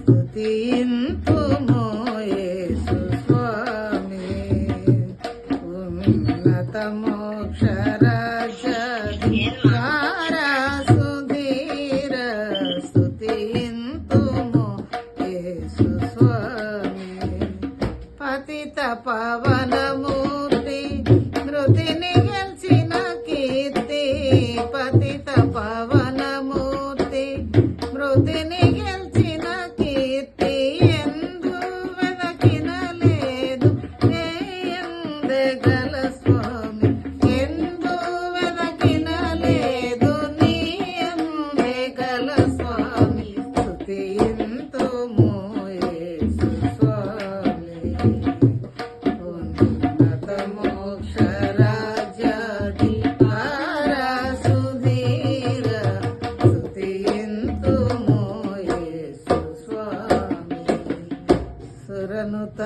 స్తుతింతుము యేసు స్వామి ఉన్నత మోక్షరాజ్యాధికార సుధీర స్తుతింతుము యేసు స్వామి పతిత పవనమూర్తి మృతిని గెలిచిన కీర్తి పతిత పవనమూర్తి మృతిని గెలిచిన కీర్తి ఎందు వెదకిన లేదు గల స్వామి ఎందు వెదకిన లేదు నీ ఎందే గల స్వామి స్తుతింతుము యేసు స్వామి ఉన్నత మోక్షరాజ్యాధికార సుధీర స్తుతింతుము యేసు స్వామి సురనుత